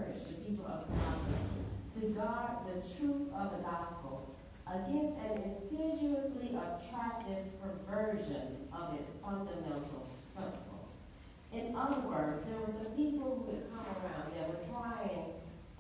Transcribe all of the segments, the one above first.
encourage the people of Colossae to guard the truth of the gospel against an insidiously attractive perversion of its fundamental principles. In other words, there were some people who had come around that were trying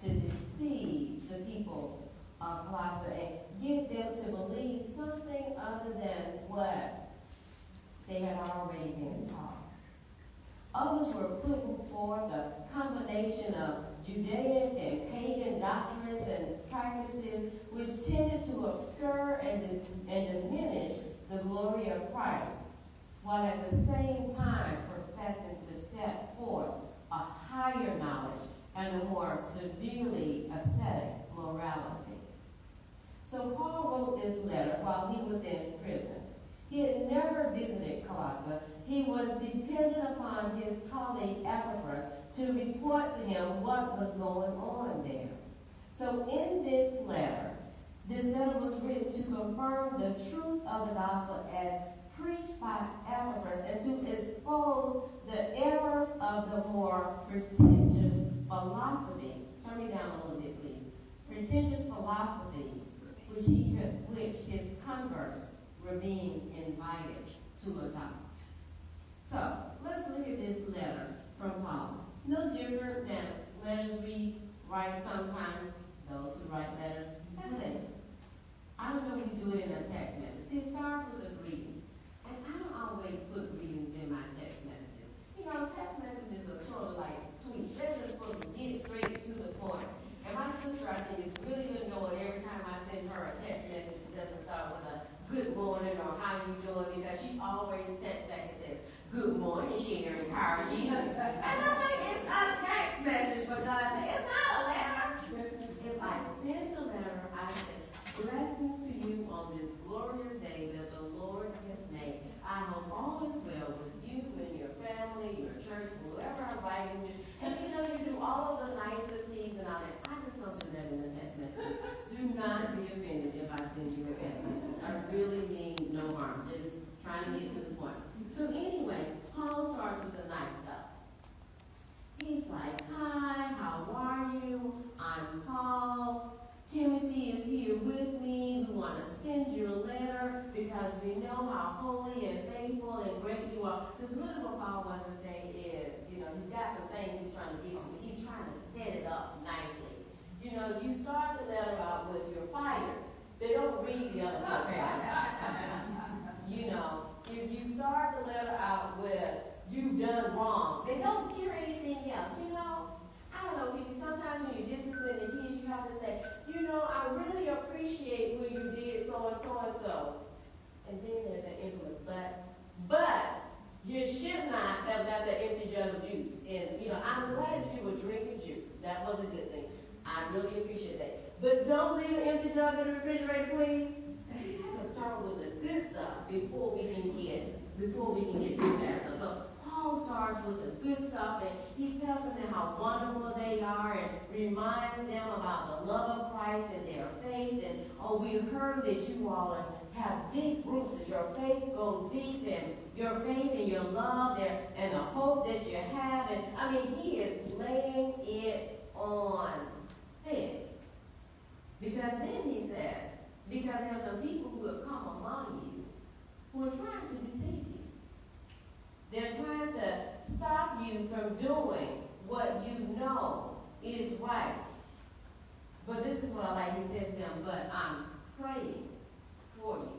to deceive the people of Colossae and get them to believe something other than what they had already been taught. Others were putting forth a combination of Judaic and pagan doctrines and practices which tended to obscure and diminish the glory of Christ, while at the same time professing to set forth a higher knowledge and a more severely ascetic morality. So Paul wrote this letter while he was in prison. He had never visited Colossae. He was dependent upon his colleague Epaphras to report to him what was going on there. So in this letter was written to confirm the truth of the gospel as preached by Epaphras and to expose the errors of the more pretentious philosophy. Turn me down a little bit, please. Pretentious philosophy, which his converts were being invited to adopt. So, let's look at this letter from Paul. No different than letters we write sometimes, those who write letters. That's it. I don't know if you do it in a text message. See, it starts with a greeting. And I don't always put greetings in my text messages. You know, text messages are sort of like tweets. They're just supposed to get straight to the point. And my sister, I think, is really annoyed every time I send her a text message that doesn't start with a good morning or how you doing, because she always texts back and says, good morning, Sharon, how are you? And I'm like, it's a text message, but God said, it's not a letter. If I send a letter, I say, blessings to you on this glorious day that the Lord has made. I hope all is well with you and your family, your church, whoever I'm writing to. And you know, you do all of the niceties and all that. I just don't do that in the text message. Do not be offended if I send you a text message. I really mean no harm, just trying to get to the point. So anyway, Paul starts with the nice stuff. He's like, hi, how are you? I'm Paul. Timothy is here with me. We want to send you a letter because we know how holy and faithful and great you are. Because really what Paul wants to say is, you know, he's got some things he's trying to get to. He's trying to set it up nicely. You know, you start the letter out with you're fired. They don't read the other paragraphs. You know, if you start the letter out with you've done wrong, they don't hear anything else. You know, I don't know, sometimes when you're disciplining the kids, you have to say, you know, I really appreciate what you did so and so and so. And then there's an infamous but you should not have left that empty jug of juice. And, you know, I'm glad that you were drinking juice. That was a good thing. I really appreciate that. But don't leave an empty jug in the refrigerator, please. You have to start with the good stuff before we can get to that stuff. So Paul starts with the good stuff, and he tells them how wonderful they are and reminds them about the love of Christ and their faith. And, oh, we heard that you all have deep roots, that your faith goes deep, and your faith and your love there, and the hope that you have. And, I mean, he is laying it on thick. Because then he says, because there are some people who have come among you who are trying to deceive you. They're trying to stop you from doing what you know is right. But this is what I like. He says to them, but I'm praying for you.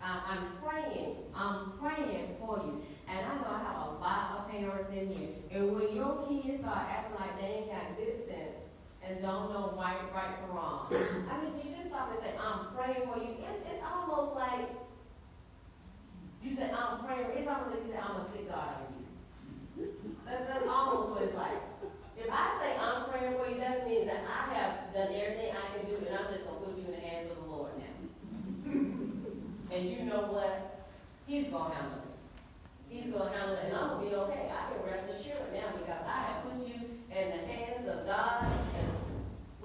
I'm praying for you. And I know I have a lot of parents in here. And when your kids start acting like they ain't got good sense and don't know right from wrong, I mean, you just stop and say, I'm praying for you. It's almost like you say, I'm praying. It's almost like you say, I'm a sick God on you. That's almost what it's like. If I say I'm praying for you, that means that I have done everything I can do, and I'm just going to put you in the hands of the Lord now. And you know what? He's going to handle it. He's going to handle it, and I'm going to be okay. I can rest assured now because I have put you in the hands of God, and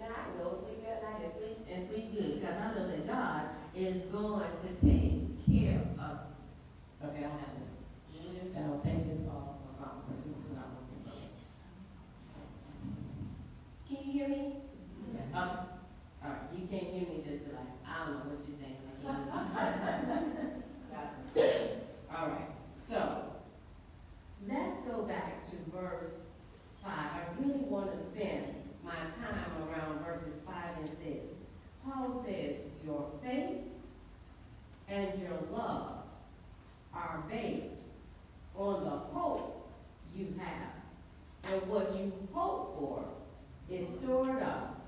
now I can go sleep at night and sleep good because I know that God is going to take care of it. Okay, I don't have to. And I'll take this off or something because this is not working for me. hear me? Yeah. Okay. All right. You can't hear me, just be like, I don't know what you're saying. I can't hear you. All right. So, let's go back to verse 5. I really want to spend my time around verses 5 and 6. Paul says, your faith and your love are based on the hope you have. And what you hope for is stored up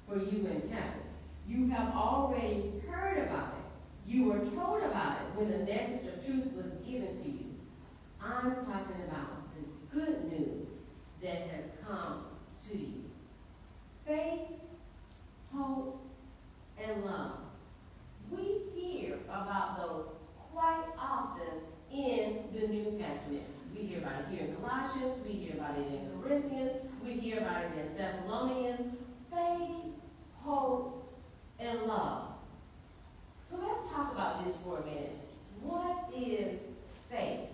for you in heaven. You have already heard about it. You were told about it when the message of truth was given to you. I'm talking about the good news that has come to you. Faith, hope, and love. We hear about those quite often in the New Testament. We hear about it here in Colossians, we hear about it in Corinthians, we hear about it in Thessalonians. Faith, hope, and love. So let's talk about this for a minute. What is faith?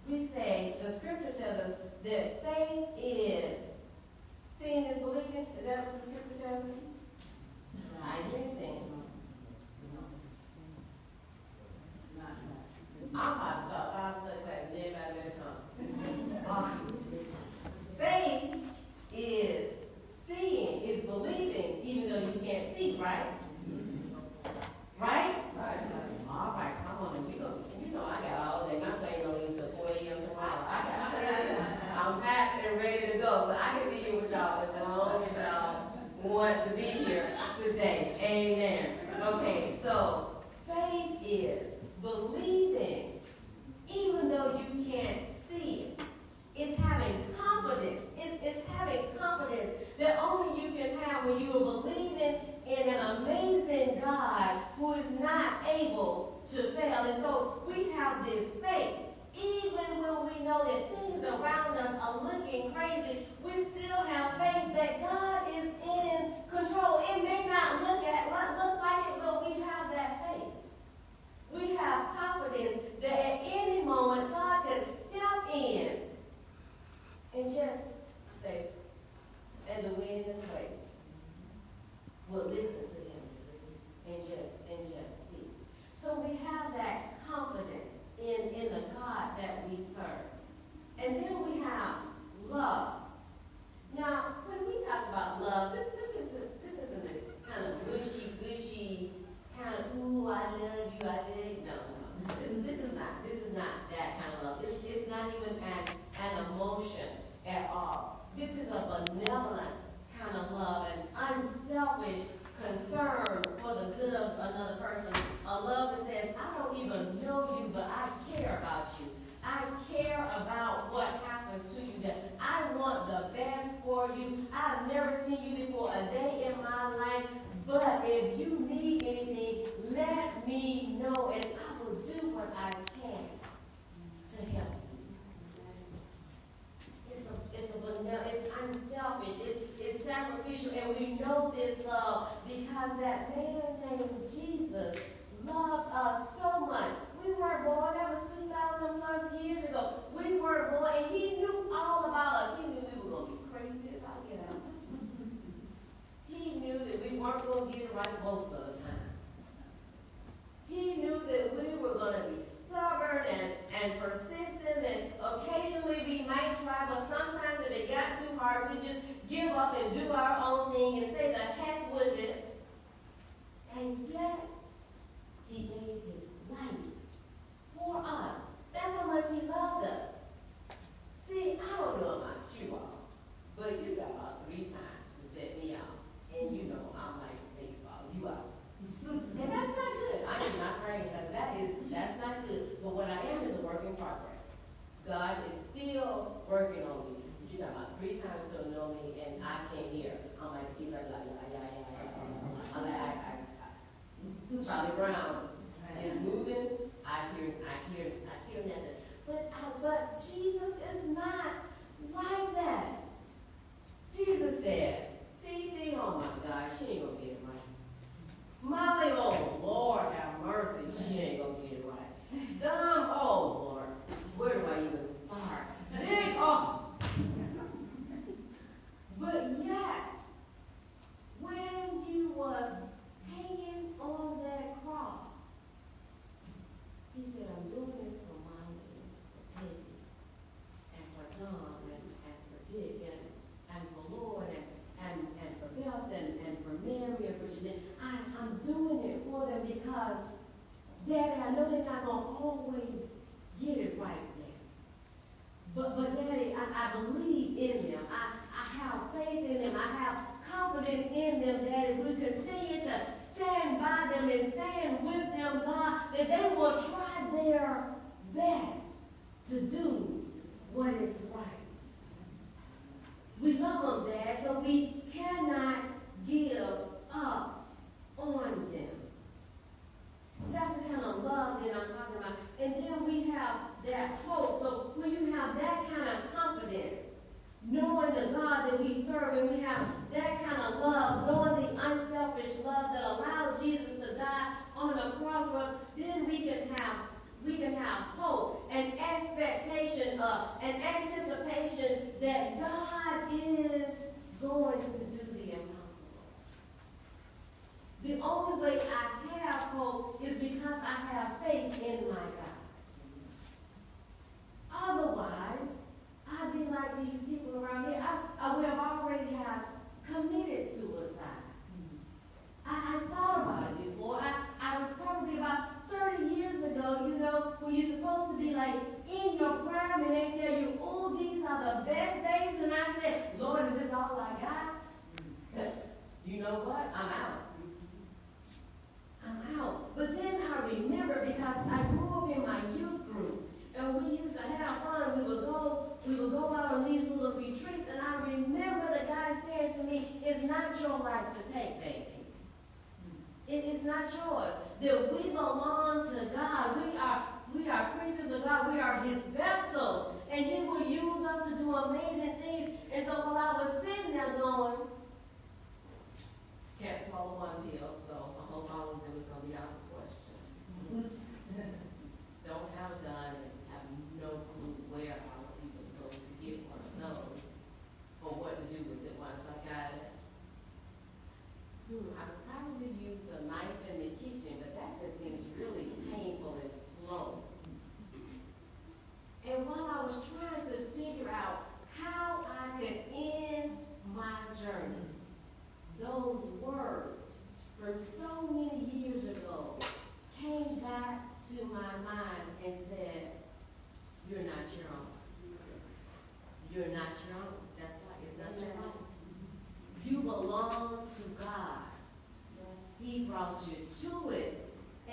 We say, the scripture tells us that faith is seeing is believing. Is that what the scripture tells us? I didn't think. I'm about to start Bible study class and everybody better come. Faith is seeing, is believing, even though you can't see, right? Right? Right. All right, come on. You know I got all day. My plane don't leave till 4 a.m. tomorrow. I got to tell you, I'm packed and ready to go. So I can be here with y'all as long as y'all want to be here today. Amen. Okay, so faith is believing even though you can't see it. It's having confidence. It's having confidence that only you can have when you are believing in an amazing God who is not able to fail. And so we have this faith. Even when we know that things around us are looking crazy, we still have faith that God is in control. It may not look like it, but we have that faith. We have confidence that at any moment God can step in and just say, and the wind and the waves will listen to him and just cease. So we have that confidence in the God that we serve. And then we have love. Now, when we talk about love, this isn't this kind of gushy, kind of, ooh, I love you, I did. No. This is not that kind of love. It's not even an emotion at all. This is a benevolent kind of love, an unselfish concern for the good of another person. A love that says, I don't even know you, but I care about you. I care about what happens to you, that I want the best for you. I've never seen you before a day in my life, but if you need anything, let me know, and I will do what I can to help you. It's unselfish, it's sacrificial, and we know this love because that man named Jesus loved us so much. We were born, that was 2,000 plus years ago. We were born, and he knew all about us. He knew we were going to be crazy as all get out. He knew that we weren't going to get it right most of the time. He knew that we were going to be stubborn and persistent, and occasionally we might try, but sometimes if it got too hard, we just give up and do our own thing and say the heck with it. And yet, he gave his life for us. That's how much he loved us. See, I don't know about you all, but you got about 3 times to set me out. And you know, I'm like baseball, you out. And that's not good. I am not praying because that's not good. But what I am is a work in progress. God is still working on me. You got about 3 times to know me, and I can't hear. I'm like, he's like, yeah. I'm like, Charlie Brown is moving. I hear nothing. But Jesus is not like that. Jesus said, Fifi, oh my God, she ain't gonna get it right. Molly, oh Lord, have mercy, she ain't gonna get it right. Dom, oh Lord, where do I even start? Dick, oh. But yet, because, Daddy, I know they're not going to always get it right there. But Daddy, I believe in them. I have faith in them. I have confidence in them, Daddy. We continue to stand by them and stand with them, God, that they will try their best to do what is right. We love them, Dad, so we cannot give up on them. That's the kind of love that I'm talking about. And then we have that hope. So when you have that kind of confidence, knowing the God that we serve, and we have that kind of love, knowing the unselfish love that allowed Jesus to die on the cross for us, then we can have hope and expectation of and anticipation that God is going to do the impossible. The only way I have hope is because I have faith in my God. Otherwise, I'd be like these people around here. I would have already have committed suicide. I thought about it before. I was probably about 30 years ago, when you're supposed to be like in your prime and they tell you, oh, these are the best days. And I said, Lord, is this all I got? You know what? I'm out. But then I remember, because I grew up in my youth group, and we used to have fun. We would go out on these little retreats, and I remember the guy saying to me, it's not your life to take, baby. It is not yours. That we belong to God. We are creatures of God. We are his vessels. And he will use us to do amazing things. And so while I was sitting there going, can't swallow one pill, so I hope all of them is going to be out of question. Don't have a gun and have no clue where all the people go to get one of those or what to do with it once I got it. I would probably use the knife in the kitchen, but that just seems really painful and slow. And while I was trying to figure out how I could end my journey, those words from so many years ago came back to my mind and said, you're not your own. You're not your own. That's right, it's not your own. You belong to God. He brought you to it,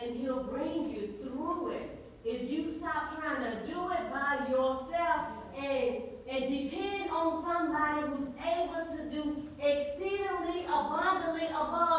and he'll bring you through it. If you stop trying to do it by yourself and depend on somebody who's able to do exceedingly abundantly above